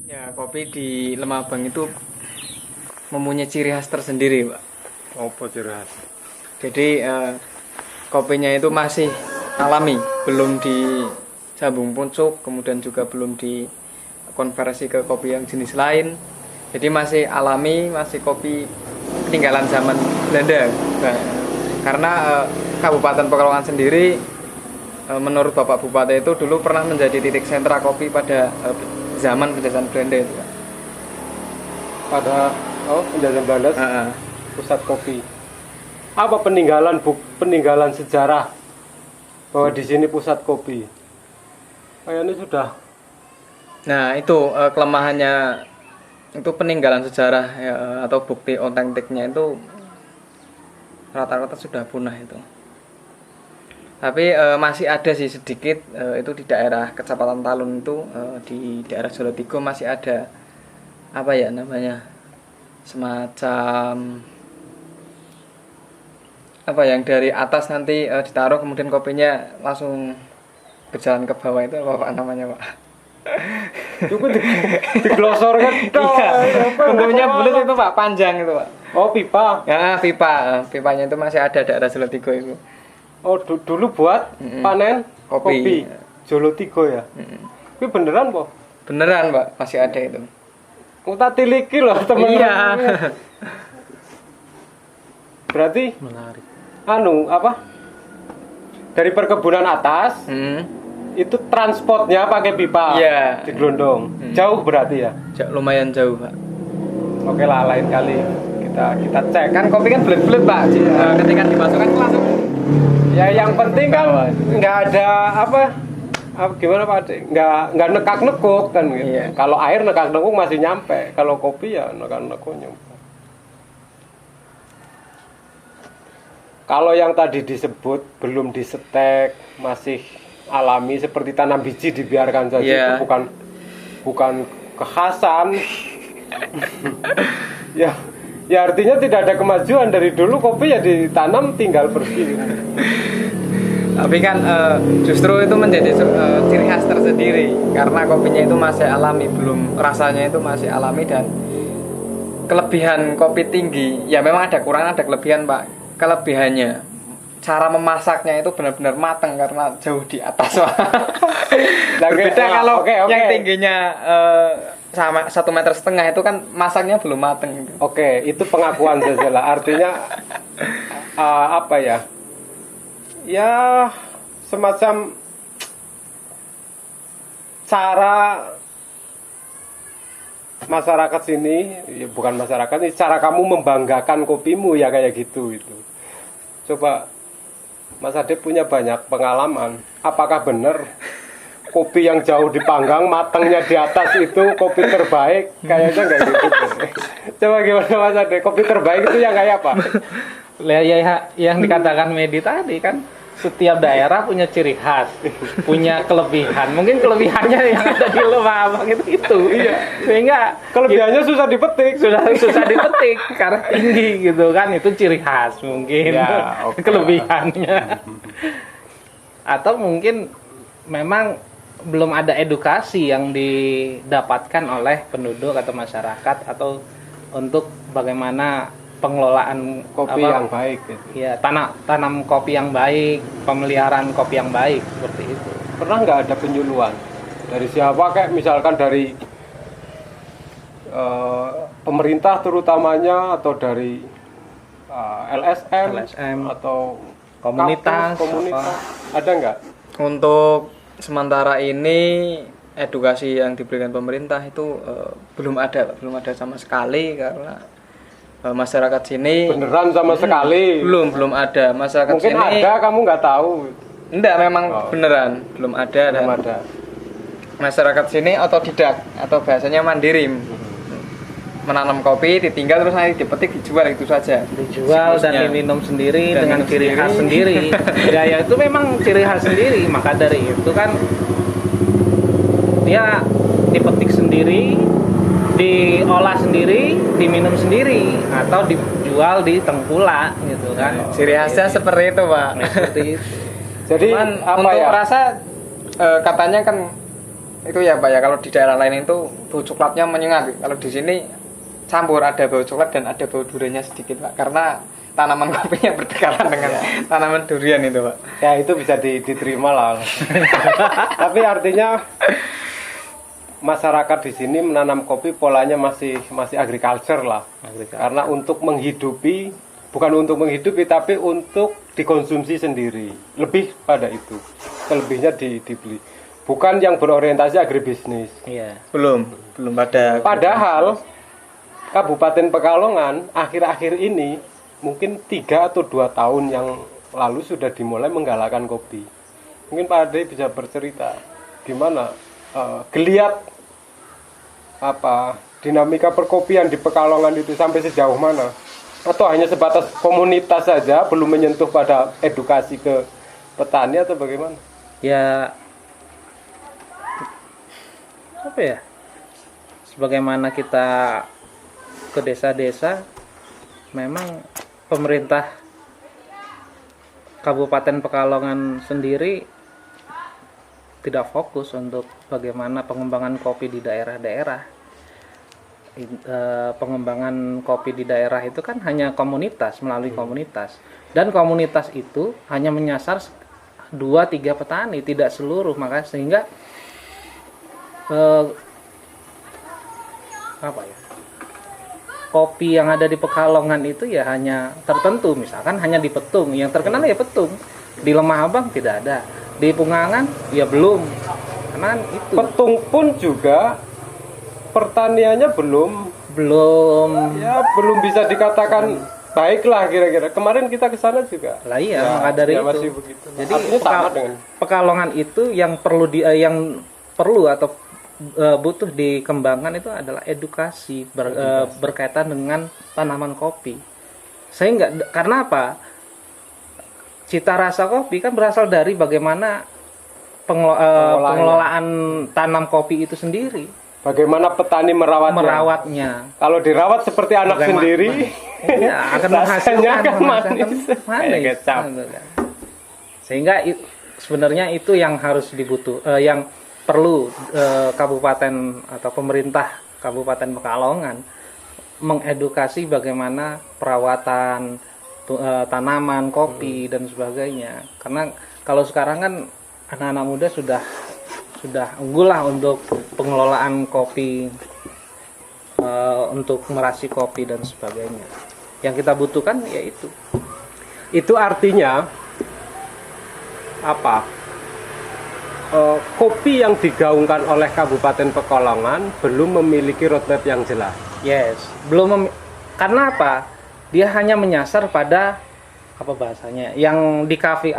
Ya, kopi di Lemabang itu mempunyai ciri khas tersendiri, Pak. Apa ciri khas? Jadi kopinya itu masih alami, belum disambung pucuk, kemudian juga belum dikonversi ke kopi yang jenis lain. Jadi masih alami, masih kopi peninggalan zaman Belanda. Nah, karena Kabupaten Pekalongan sendiri, menurut Bapak Bupati itu dulu pernah menjadi titik sentra kopi pada zaman penjajahan Belanda itu, Pak. Pada penjajahan Belanda, pusat kopi. Apa peninggalan sejarah bahwa di sini pusat kopi? Kayaknya sudah. Nah, itu kelemahannya, itu peninggalan sejarah ya, atau bukti otentiknya itu rata-rata sudah punah itu. Tapi masih ada sih sedikit, itu di daerah Kecamatan Talun itu, di daerah Jolotigo masih ada apa ya namanya, semacam apa yang dari atas nanti ditaruh kemudian kopinya langsung berjalan ke bawah, itu apa namanya, Pak? Cukup diglosorkan. Iya, bentuknya bulat itu, Pak, panjang itu, Pak. Oh, pipa. Ya, pipanya itu masih ada daerah Jolotigo itu. Oh, dulu buat panen kopi. Jolotigo ya. Ini beneran, Pak? Beneran, Pak, masih ada itu. Kita tiliki loh, teman-teman. Iya. Berarti Menarik. Dari perkebunan atas itu transportnya pakai pipa, Iya. digelondong. Jauh berarti ya? Lumayan jauh, Pak. Oke lah, lain kali kita cek. Kan kopi kan bulat-bulat, Pak. Ketika dimasukkan langsung. Ya yang penting kan nggak ada gimana Pak Ade? Nggak nekak-nekuk kan gitu. Iya. Kalau air nekak-nekuk masih nyampe, kalau kopi ya nekak-nekuk nyampe. Kalau yang tadi disebut belum disetek, masih alami seperti tanam biji dibiarkan saja, Yeah. itu bukan kekhasan. ya artinya tidak ada kemajuan. Dari dulu kopi ya ditanam tinggal pergi. Tapi kan justru itu menjadi ciri khas tersendiri karena kopinya itu masih alami, belum rasanya itu masih alami, dan kelebihan kopi tinggi ya memang ada kurang ada kelebihan, Pak. Kelebihannya cara memasaknya itu benar-benar matang karena jauh di atas, Pak. Berbeda kalau yang tingginya sama 1,5 meter itu kan masaknya belum matang. Oke, itu pengakuan saja lah. Artinya apa ya? Ya semacam cara masyarakat sini, ya bukan masyarakat, ini cara kamu membanggakan kopimu ya kayak gitu itu. Coba Mas Ade punya banyak pengalaman. Apakah benar kopi yang jauh dipanggang matangnya di atas itu kopi terbaik? Kayaknya nggak gitu. Coba gimana Mas Ade? Kopi terbaik itu yang kayak apa? Ya, yang dikatakan Medi tadi kan, setiap daerah punya ciri khas, punya kelebihan. Mungkin kelebihannya yang ada di Lemabang itu. Iya. Sehingga Kelebihannya susah dipetik. susah dipetik karena tinggi gitu kan, itu ciri khas mungkin. Ya, okay. Kelebihannya. Atau mungkin memang belum ada edukasi yang didapatkan oleh penduduk atau masyarakat, atau untuk bagaimana pengelolaan Kopi yang baik gitu. Ya, tanam kopi yang baik, pemeliharaan kopi yang baik, seperti itu. Pernah nggak ada penyuluhan dari siapa, kayak misalkan dari pemerintah terutamanya, atau dari LSM atau komunitas, komunitas, ada nggak? Untuk sementara ini edukasi yang diberikan pemerintah itu belum ada sama sekali, karena masyarakat sini Beneran sama sekali? belum ada. Masyarakat Mungkin sini ada, kamu nggak tahu. enggak, memang beneran belum ada. Belum Dan ada. masyarakat sini otodidak atau bahasanya mandiri, menanam kopi, ditinggal terus nanti dipetik, dijual, itu saja. Dijual dan Siklusnya. diminum sendiri Dan dengan minum ciri khas sendiri. Gaya itu memang ciri khas sendiri. Maka dari itu kan dia dipetik sendiri, diolah sendiri, diminum sendiri, atau dijual di tengkulak gitu kan. Ciri khasnya seperti itu, Pak. Seperti itu. Jadi Cuman apa untuk ya? rasa katanya kan itu ya Pak ya, kalau di daerah lain itu bau coklatnya menyengat. Kalau di sini campur, ada bau coklat dan ada bau duriannya sedikit Pak, karena tanaman kopinya berdekatan dengan tanaman durian itu Pak. Ya itu bisa diterima lah. Tapi artinya masyarakat di sini menanam kopi polanya masih agriculture lah. Karena untuk menghidupi, bukan untuk menghidupi tapi untuk dikonsumsi sendiri. Lebih pada itu. Selebihnya dibeli. Bukan yang berorientasi agribisnis. Iya. Belum ada. Padahal Kabupaten Pekalongan akhir-akhir ini mungkin 3 atau 2 tahun yang lalu sudah dimulai menggalakkan kopi. Mungkin Pak Ade bisa bercerita gimana geliat dinamika perkopian di Pekalongan itu sampai sejauh mana? Atau hanya sebatas komunitas saja, belum menyentuh pada edukasi ke petani atau bagaimana? Ya apa ya? Sebagaimana kita ke desa-desa, memang pemerintah Kabupaten Pekalongan sendiri tidak fokus untuk bagaimana pengembangan kopi di daerah-daerah. Pengembangan kopi di daerah itu kan hanya komunitas, melalui komunitas, dan komunitas itu hanya menyasar 2-3 petani, tidak seluruh. Maka sehingga kopi yang ada di Pekalongan itu ya hanya tertentu, misalkan hanya di Petung, yang terkenal ya Petung. Di Lemah Abang tidak ada, di Pungangan ya belum, karena kan itu. Petung pun juga pertaniannya belum bisa dikatakan baiklah kira-kira. Kemarin kita ke sana juga. Lah iya, maka dari itu. Masih begitu. Jadi sama dengan Pekalongan itu yang perlu atau butuh dikembangkan itu adalah edukasi berkaitan dengan tanaman kopi. Sehingga karena apa? Cita rasa kopi kan berasal dari bagaimana pengelolaan tanam kopi itu sendiri. Bagaimana petani merawatnya. Kalau dirawat seperti anak sendiri, ya, akan menghasilkan manis. Sehingga sebenarnya itu yang harus yang perlu kabupaten atau pemerintah Kabupaten Pekalongan mengedukasi bagaimana perawatan tanaman kopi dan sebagainya. Karena kalau sekarang kan anak-anak muda sudah unggul lah untuk pengelolaan kopi, untuk meracik kopi dan sebagainya. Yang kita butuhkan yaitu. Itu artinya apa? Kopi yang digaungkan oleh Kabupaten Pekalongan belum memiliki roadmap yang jelas. Yes, karena apa? Dia hanya menyasar pada apa bahasanya? Yang di kafe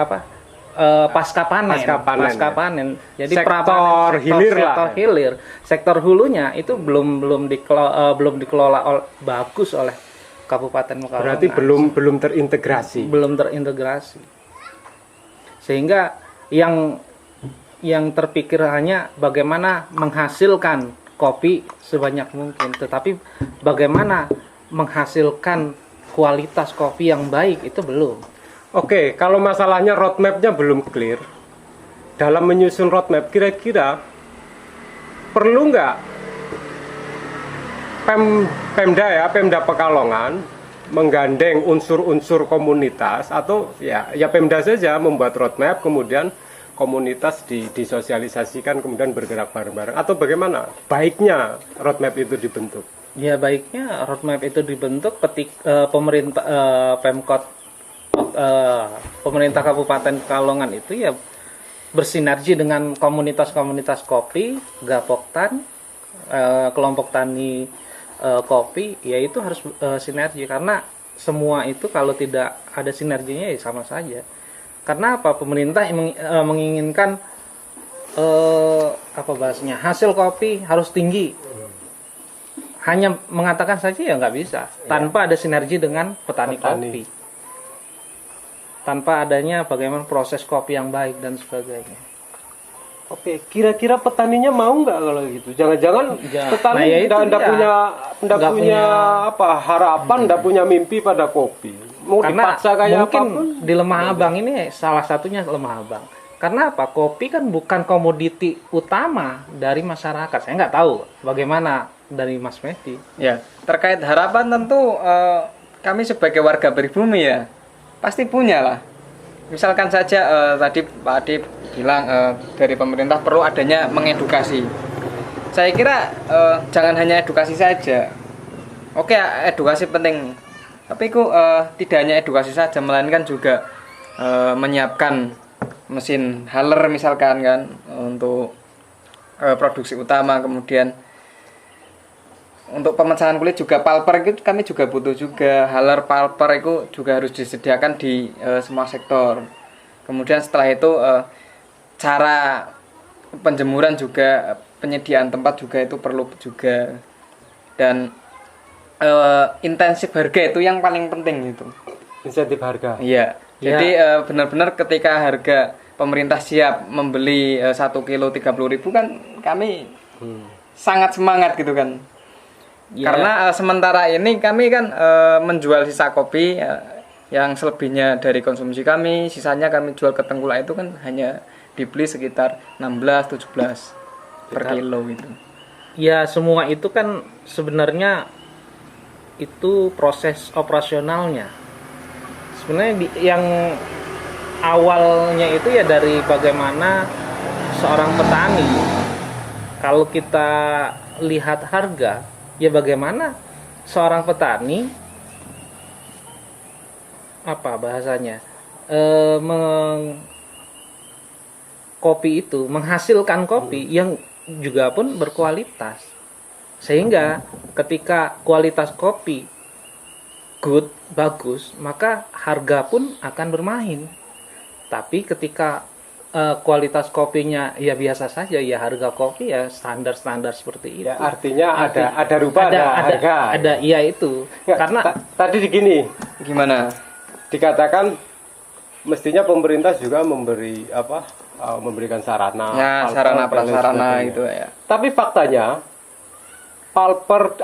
pasca panen. Jadi sektor hilir. Sektor hulunya itu belum dikelola bagus oleh Kabupaten Pekalongan. Berarti belum terintegrasi. Sehingga yang terpikir hanya bagaimana menghasilkan kopi sebanyak mungkin, tetapi bagaimana menghasilkan kualitas kopi yang baik itu belum. Oke, kalau masalahnya roadmapnya belum clear, dalam menyusun roadmap kira-kira perlu nggak Pemda Pekalongan menggandeng unsur-unsur komunitas atau ya Pemda saja membuat roadmap, kemudian komunitas disosialisasikan, kemudian bergerak bareng-bareng, atau bagaimana baiknya roadmap itu dibentuk? Ya baiknya roadmap itu dibentuk pemerintah pemerintah Kabupaten Pekalongan itu ya bersinergi dengan komunitas-komunitas kopi, Gapoktan, kelompok tani kopi, ya itu harus sinergi, karena semua itu kalau tidak ada sinerginya ya sama saja. Karena apa? Pemerintah menginginkan hasil kopi harus tinggi. Hanya mengatakan saja ya nggak bisa, tanpa ada sinergi dengan petani kopi. Tanpa adanya bagaimana proses kopi yang baik dan sebagainya. Oke, kira-kira petaninya mau nggak kalau gitu? Jangan-jangan petani tidak punya harapan, tidak punya mimpi pada kopi. Mau karena dipaksa kayak mungkin apapun. di Lemah Abang ini salah satunya Lemah Abang. Karena apa? Kopi kan bukan komoditi utama dari masyarakat. Saya nggak tahu bagaimana dari Mas Mehdi. Ya, terkait harapan tentu kami sebagai warga pribumi ya pasti punya lah. Misalkan saja tadi Pak Adi bilang dari pemerintah perlu adanya mengedukasi. Saya kira jangan hanya edukasi saja. Oke, edukasi penting. Tapi tidak hanya edukasi saja, melainkan juga menyiapkan mesin haler misalkan kan untuk produksi utama, kemudian untuk pemecahan kulit juga pulper itu kami juga butuh juga, haler pulper itu juga harus disediakan di semua sektor. Kemudian setelah itu cara penjemuran juga, penyediaan tempat juga itu perlu juga, dan intensif harga itu yang paling penting itu. Insentif harga. Iya. Jadi benar-benar ketika harga pemerintah siap membeli 1 kilo 30.000 kan kami sangat semangat gitu kan. Ya. Karena sementara ini kami kan menjual sisa kopi yang selebihnya dari konsumsi kami, sisanya kami jual ke tengkulak itu kan hanya dibeli sekitar 16-17 per kilo itu. Ya semua itu kan sebenarnya itu proses operasionalnya. Sebenarnya yang awalnya itu ya dari bagaimana seorang petani, kalau kita lihat harga, ya bagaimana seorang petani, apa bahasanya, kopi itu menghasilkan kopi yang juga pun berkualitas, sehingga ketika kualitas kopi good, bagus, maka harga pun akan bermain. Tapi ketika kualitas kopinya ya biasa saja, ya harga kopi ya standar-standar seperti itu. Ya, artinya ada rupa, ada harga. Ada, iya itu. Ya, Karena tadi gini, Gimana? dikatakan mestinya pemerintah juga memberikan sarana, Ya, sarana pulper, dan lain prasarana sebagainya. gitu ya. Tapi faktanya pulper,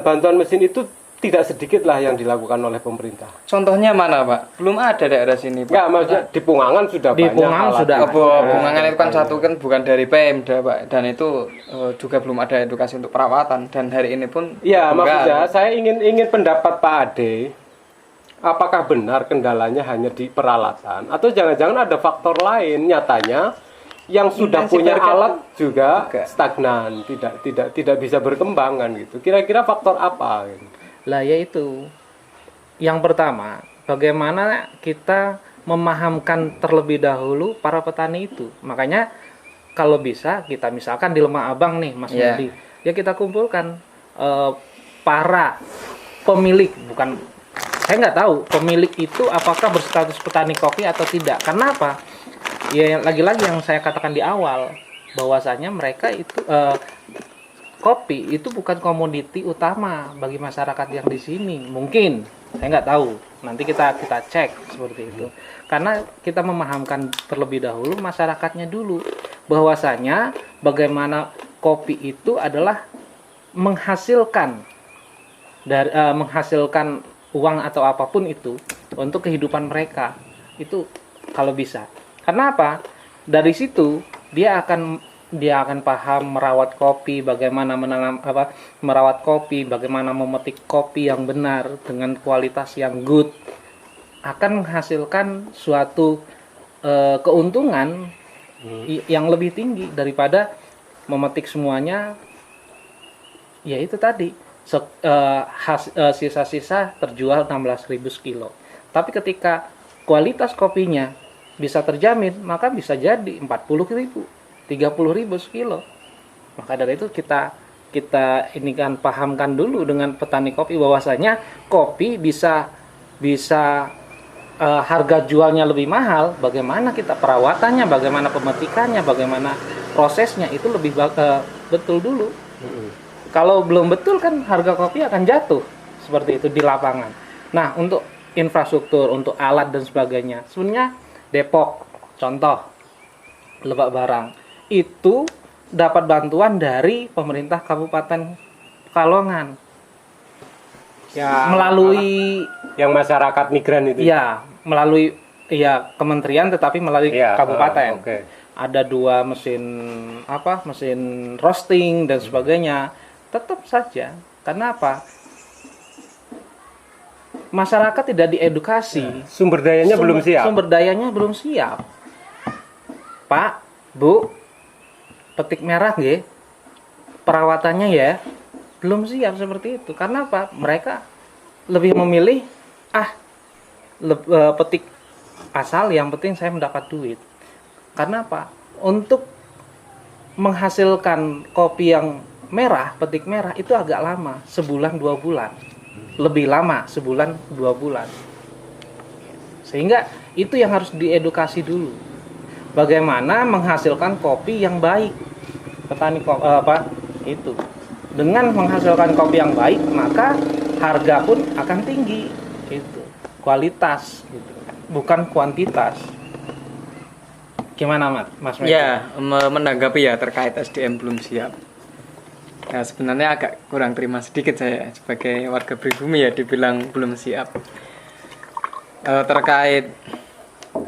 bantuan mesin itu tidak sedikit lah yang dilakukan oleh pemerintah. Contohnya mana, Pak? Belum ada daerah sini, Pak. Enggak, maksudnya di Pungangan sudah Di banyak. Pungangan alat sudah itu. Bungangan itu kan satu kan bukan dari Pemda, Pak, dan itu juga belum ada edukasi untuk perawatan, dan hari ini pun Iya, bukan. maksudnya saya ingin pendapat Pak Ade. Apakah benar kendalanya hanya di peralatan atau jangan-jangan ada faktor lain nyatanya yang sudah Intensif punya harga alat juga juga. stagnan, tidak bisa berkembang kan gitu. Kira-kira faktor apa gitu? lah yaitu yang pertama, bagaimana kita memahamkan terlebih dahulu para petani itu. Makanya kalau bisa kita misalkan di Lemah Abang nih, Mas Iya. Medi, ya kita kumpulkan para pemilik, bukan, saya nggak tahu pemilik itu apakah berstatus petani kopi atau tidak. Karena apa? Ya lagi-lagi yang saya katakan di awal, bahwasanya mereka itu kopi itu bukan komoditi utama bagi masyarakat yang di sini. Mungkin, saya nggak tahu. Nanti kita cek seperti itu. Karena kita memahamkan terlebih dahulu masyarakatnya dulu, bahwasanya bagaimana kopi itu adalah menghasilkan uang atau apapun itu untuk kehidupan mereka. Itu kalau bisa. Karena apa? Dari situ dia akan paham merawat kopi, bagaimana merawat kopi, bagaimana memetik kopi yang benar dengan kualitas yang good, akan menghasilkan suatu keuntungan yang lebih tinggi daripada memetik semuanya. Ya itu tadi, sisa-sisa terjual 16.000 kilo. Tapi ketika kualitas kopinya bisa terjamin, maka bisa jadi 40.000. 30.000 sekilo. Maka dari itu kita ini kan pahamkan dulu dengan petani kopi bahwasanya kopi bisa harga jualnya lebih mahal. Bagaimana kita perawatannya, bagaimana pemetikannya, bagaimana prosesnya itu lebih betul dulu. Kalau belum betul kan harga kopi akan jatuh seperti itu di lapangan. Nah, untuk infrastruktur, untuk alat dan sebagainya, sebenarnya Depok, contoh Lebak Barang, itu dapat bantuan dari pemerintah Kabupaten Pekalongan Ya, melalui yang masyarakat migran itu. ya melalui Iya, kementerian tetapi melalui Iya, kabupaten. oke. Ada 2 mesin mesin roasting dan sebagainya. Tetap saja. Karena apa? Masyarakat tidak diedukasi. Sumber dayanya belum siap. Sumber dayanya belum siap. Pak, Bu, petik merah nggih. Perawatannya ya belum siap seperti itu. Karena apa? Mereka lebih memilih petik asal, yang penting saya mendapat duit. Karena apa? Untuk menghasilkan kopi yang merah, petik merah itu agak lama, sebulan 2 bulan. Lebih lama, sebulan 2 bulan. Sehingga itu yang harus diedukasi dulu. Bagaimana menghasilkan kopi yang baik. Petani itu. Dengan menghasilkan kopi yang baik, maka harga pun akan tinggi. Itu. Kualitas gitu. Bukan kuantitas. Gimana Mas? Ya, menanggapi ya terkait SDM belum siap. Nah, sebenarnya agak kurang terima sedikit saya sebagai warga pribumi ya dibilang belum siap. Terkait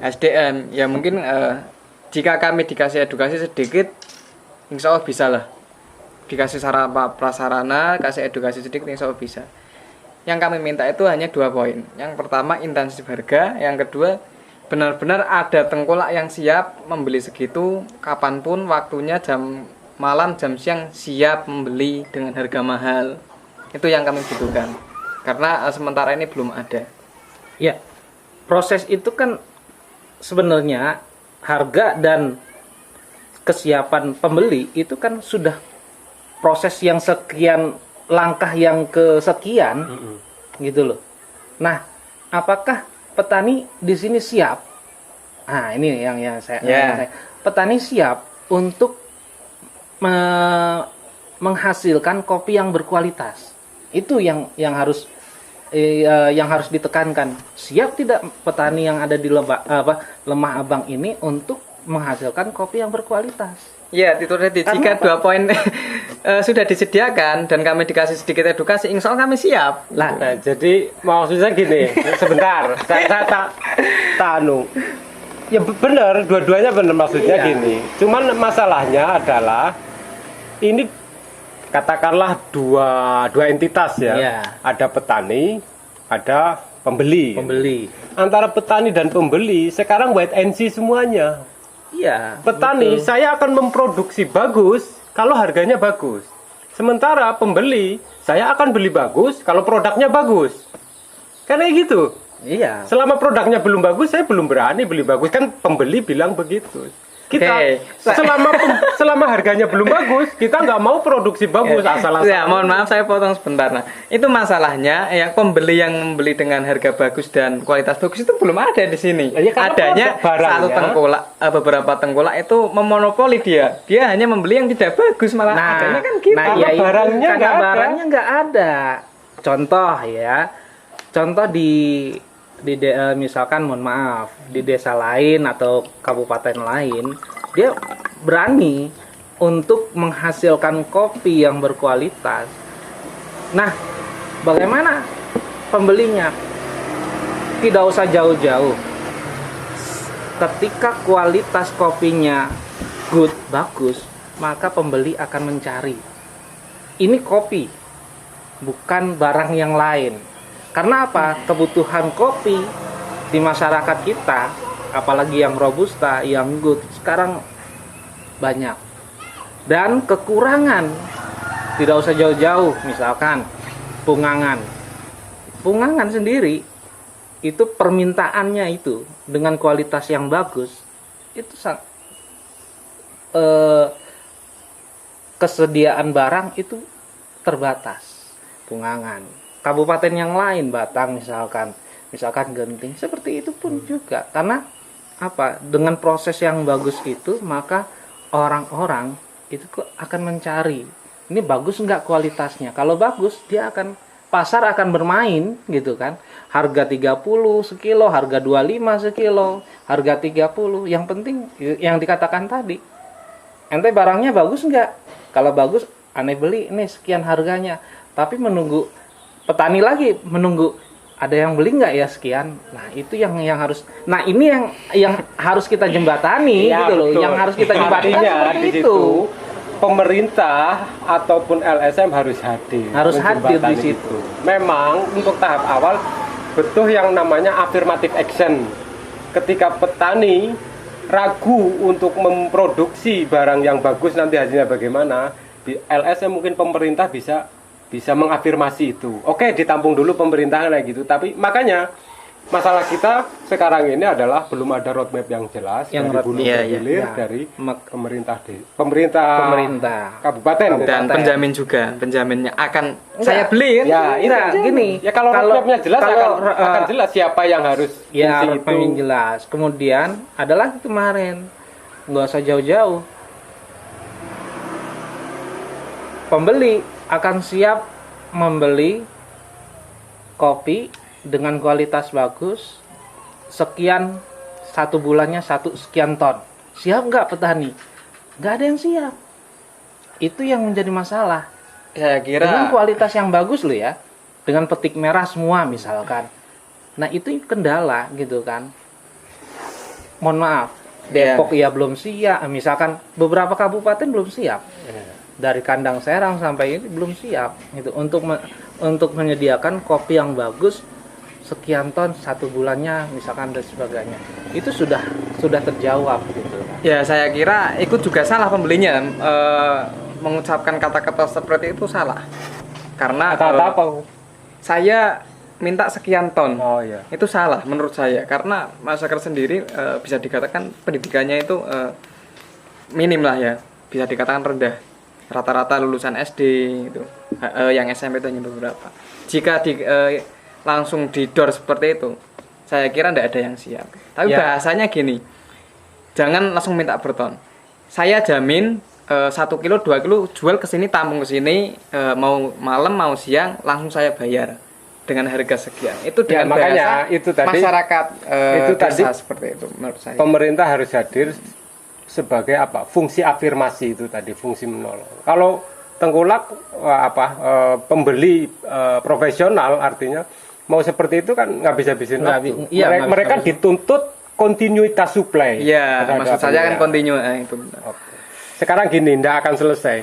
SDM, ya mungkin jika kami dikasih edukasi sedikit, insya Allah bisa lah. Dikasih prasarana, kasih edukasi sedikit, insya Allah bisa. Yang kami minta itu hanya 2 poin. Yang pertama intensif harga, yang kedua benar-benar ada tengkulak yang siap membeli segitu kapanpun waktunya, jam malam jam siang siap membeli dengan harga mahal. Itu yang kami butuhkan karena sementara ini belum ada. Ya, proses itu kan sebenarnya harga dan kesiapan pembeli itu kan sudah proses yang sekian, langkah yang kesekian gitu loh. Nah, apakah petani di sini siap? Nah, ini yang saya petani siap untuk menghasilkan kopi yang berkualitas. Itu yang harus ditekankan. Siap tidak petani yang ada di Lemah Abang ini untuk menghasilkan kopi yang berkualitas? Ya, itu tadi. Jika 2 poin sudah disediakan dan kami dikasih sedikit edukasi, insya Allah kami siap. Nah, jadi maksudnya gini, sebentar, saya tanu. Ya benar, dua-duanya benar maksudnya gini. Cuman masalahnya adalah ini katakanlah dua entitas ya. Iya. Ada petani, ada pembeli. Antara petani dan pembeli sekarang wait and see semuanya. Iya. Petani, betul. saya akan memproduksi bagus kalau harganya bagus. Sementara pembeli, saya akan beli bagus kalau produknya bagus. Karena gitu. Iya. Selama produknya belum bagus, saya belum berani beli bagus. Kan pembeli bilang begitu. Kita selama harganya belum bagus, kita nggak mau produksi bagus asal-asalan. Ya, mohon maaf saya potong sebentar. Nah, itu masalahnya yang pembeli yang membeli dengan harga bagus dan kualitas bagus itu belum ada di sini. Ya, adanya satu tengkulak, beberapa tengkulak itu memonopoli dia. Dia hanya membeli yang tidak bagus, malah adanya kan gitu. Nah, karena barangnya nggak ada. Contoh misalkan mohon maaf di desa lain atau kabupaten lain, dia berani untuk menghasilkan kopi yang berkualitas. Nah, bagaimana pembelinya? Tidak usah jauh-jauh. Ketika kualitas kopinya bagus, maka pembeli akan mencari. Ini kopi, bukan barang yang lain. Karena apa? Kebutuhan kopi di masyarakat kita, apalagi yang robusta, yang good, sekarang banyak. Dan kekurangan, tidak usah jauh-jauh, misalkan pungangan. Pungangan sendiri, itu permintaannya itu, dengan kualitas yang bagus, itu kesediaan barang itu terbatas. Pungangan. Kabupaten yang lain, Batang misalkan Genting, seperti itu pun juga. Karena apa? Dengan proses yang bagus itu, maka orang-orang itu akan mencari, ini bagus nggak kualitasnya. Kalau bagus, pasar akan bermain gitu kan. Harga 30 sekilo, harga 25 sekilo, harga 30. Yang penting yang dikatakan tadi. Ente barangnya bagus nggak? Kalau bagus, aneh beli, ini sekian harganya. Tapi petani lagi menunggu ada yang beli nggak ya sekian. Nah itu yang harus, nah ini yang harus kita jembatani Ya, gitu loh, betul. yang harus kita jembatani Artinya seperti di itu. situ pemerintah ataupun LSM harus hadir. Harus hadir di menjembatani situ. itu. Memang untuk tahap awal betul yang namanya affirmative action. Ketika petani ragu untuk memproduksi barang yang bagus nanti hasilnya bagaimana, di LSM mungkin pemerintah bisa mengafirmasi itu. Oke, ditampung dulu pemerintahan kayak gitu. Tapi makanya masalah kita sekarang ini adalah belum ada roadmap yang jelas Yang dari hulu iya, ke iya. hilir Ya. dari Mak- pemerintah kabupaten. Dan penjamin juga, penjaminnya akan Enggak. saya beli kan? Ya, itu Enggak, gini. Ya kalau roadmapnya jelas akan eh, jelas siapa yang harus ya fungsi roadmap yang jelas. Kemudian adalah kemarin, nggak usah jauh-jauh, pembeli akan siap membeli kopi dengan kualitas bagus sekian, satu bulannya sekian ton. Siap nggak petani? Nggak ada yang siap. Itu yang menjadi masalah. Saya Dengan kira kualitas yang bagus loh ya, dengan petik merah semua misalkan. Nah itu kendala gitu kan. Mohon maaf, Depok ya belum siap. Misalkan beberapa kabupaten belum siap. Dari kandang Serang sampai ini belum siap gitu untuk menyediakan kopi yang bagus sekian ton satu bulannya misalkan dan sebagainya. Itu sudah terjawab gitu. ya saya kira ikut juga salah pembelinya mengucapkan kata-kata seperti itu salah. Karena Kata apa? saya minta sekian ton. Oh iya. Itu salah menurut saya karena masyarakat sendiri bisa dikatakan pendidikannya itu minim lah ya, bisa dikatakan rendah, rata-rata lulusan SD itu, yang SMP itu hanya beberapa. Jika langsung didor seperti itu, saya kira tidak ada yang siap. Tapi Ya. bahasanya gini, jangan langsung minta berton. Saya jamin 1 kilo 2 kilo jual ke sini, tampung ke sini, mau malam mau siang langsung saya bayar dengan harga sekian. Itu Ya, dengan makanya bahasa itu tadi- masyarakat itu desa tadi seperti itu menurut saya. Pemerintah harus hadir sebagai apa? Fungsi afirmasi itu tadi, fungsi menolong. Kalau tengkulak pembeli profesional artinya mau seperti itu kan nggak bisa-bisin Nggak waktu. bi- iya, nggak Mereka bisa-bisin. dituntut kontinuitas supply. Iya, terhadap maksud saya kan minyak. kontinu itu. benar. Oke. Sekarang gini, tidak akan selesai.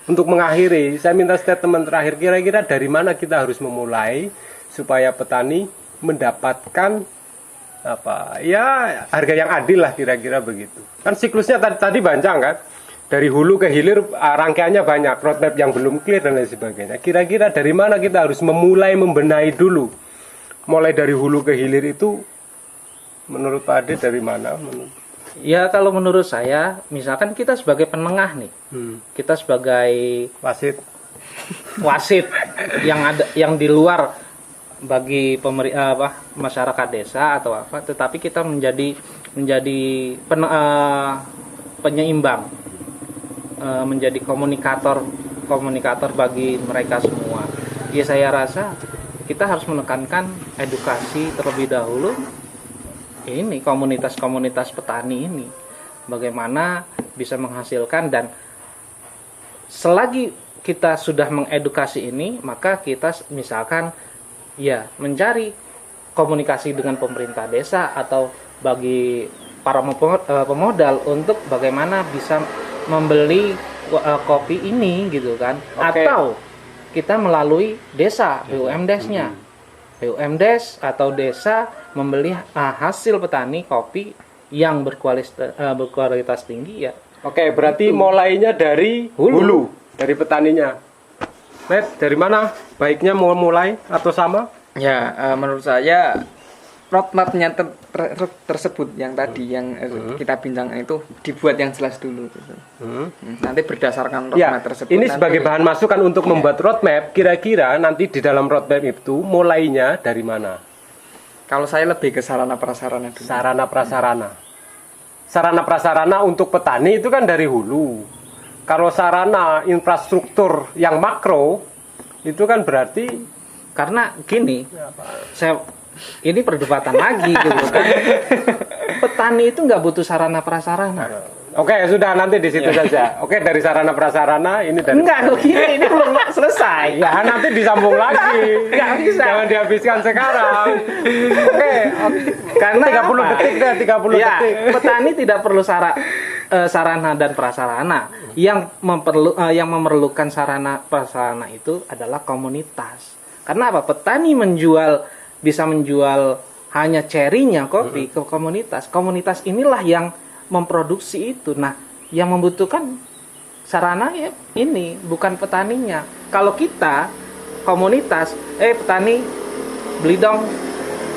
Untuk mengakhiri, saya minta statement terakhir. Kira-kira dari mana kita harus memulai supaya petani mendapatkan harga yang adil lah kira-kira begitu. Kan siklusnya tadi panjang kan, dari hulu ke hilir rangkaiannya banyak, roadmap yang belum clear dan lain sebagainya. Kira-kira dari mana kita harus memulai membenahi dulu, mulai dari hulu ke hilir itu, menurut Pak Ade dari mana? Ya kalau menurut saya, misalkan kita sebagai penengah nih, kita sebagai Wasit. wasit yang di luar bagi masyarakat desa atau apa, tetapi kita menjadi penyeimbang, menjadi komunikator bagi mereka semua. Ya saya rasa kita harus menekankan edukasi terlebih dahulu. Ini komunitas-komunitas petani ini bagaimana bisa menghasilkan, dan selagi kita sudah mengedukasi ini, maka kita misalkan ya mencari komunikasi dengan pemerintah desa atau bagi para pemodal untuk bagaimana bisa membeli kopi ini gitu kan. Oke. Atau kita melalui desa BUMDes-nya. BUMDes atau desa membeli hasil petani kopi yang berkualitas tinggi ya. Oke, berarti mulainya dari hulu, dari petaninya. Matt, dari mana baiknya mau mulai atau sama? Ya, menurut saya roadmapnya tersebut yang tadi yang kita bincangkan itu dibuat yang jelas dulu. Gitu. Nanti berdasarkan roadmap Ya, tersebut. ini nanti- sebagai bahan masukan untuk membuat roadmap. Kira-kira nanti di dalam roadmap itu mulainya dari mana? Kalau saya lebih ke sarana prasarana dulu. Sarana prasarana. Sarana prasarana untuk petani itu kan dari hulu. Kalau sarana infrastruktur yang makro itu kan berarti Karena gini, ini perdebatan lagi gitu kan. Petani itu nggak butuh sarana prasarana. oke, sudah nanti di situ saja. Oke, dari sarana prasarana ini dari Enggak, ini belum selesai. selesai. Ya nanti disambung lagi. Nggak bisa. Jangan dihabiskan sekarang. Oke. Karena 30 apa? detik deh, 30 Ya, detik. petani tidak perlu sarana dan prasarana. Yang memerlukan sarana prasarana itu adalah komunitas. Karena apa? Petani bisa menjual hanya cerinya kopi ke komunitas. Komunitas inilah yang memproduksi itu. Nah, yang membutuhkan sarana ya ini, bukan petaninya. Kalau kita komunitas, petani beli dong.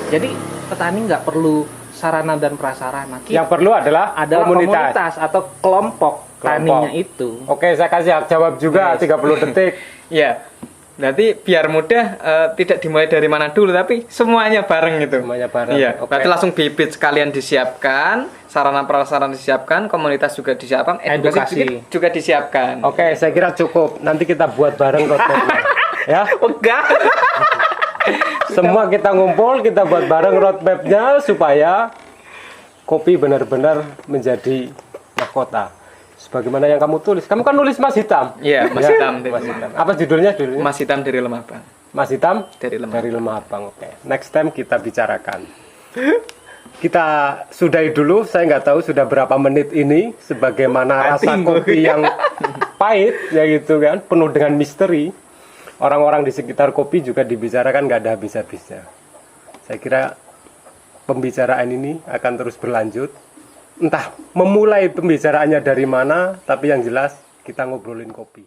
Jadi petani nggak perlu sarana dan prasarana. Yang perlu adalah komunitas atau kelompok taninya itu. Oke, saya kasih hak jawab juga 30 detik. Ya, berarti biar mudah tidak dimulai dari mana dulu, tapi semuanya bareng gitu. Semuanya bareng. Iya, Oke. berarti langsung bibit sekalian disiapkan, sarana prasarana disiapkan, komunitas juga disiapkan, edukasi juga disiapkan. Oke, saya kira cukup. Nanti kita buat bareng roadmap-nya. Ya, Enggak. semua kita ngumpul, kita buat bareng roadmap-nya supaya kopi benar-benar menjadi mahkota. Sebagaimana yang kamu tulis. Kamu kan nulis Mas Hitam. Iya, Mas Ya? Hitam. Mas Hitam. Apa judulnya? Mas Hitam dari Lemah Bang. Mas Hitam Dari Lemah. dari Lemahapang. Oke. Next time kita bicarakan. Kita sudahi dulu. Saya nggak tahu sudah berapa menit ini. Sebagaimana rasa kopi yang pahit, ya gitu kan, penuh dengan misteri. Orang-orang di sekitar kopi juga dibicarakan nggak ada habis-habisnya. Saya kira pembicaraan ini akan terus berlanjut. Entah memulai pembicaraannya dari mana, tapi yang jelas kita ngobrolin kopi.